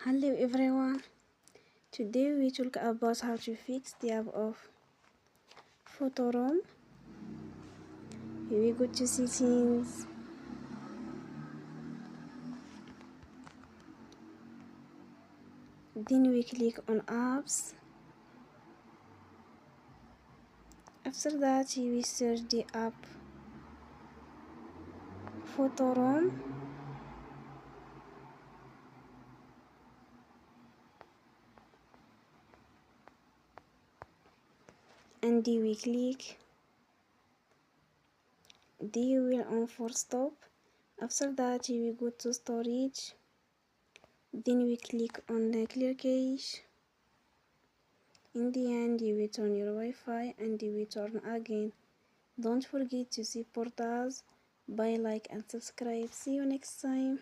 Hello everyone, today we talk about how to fix the app of Photoroom. We go to settings, then we click on apps. After that we search the app Photoroom and we click the wheel on for stop. After that we go to storage, then we click on the clear cache. In the end you will turn your Wi-Fi and you will turn again. Don't forget to support us by like and subscribe. See you next time.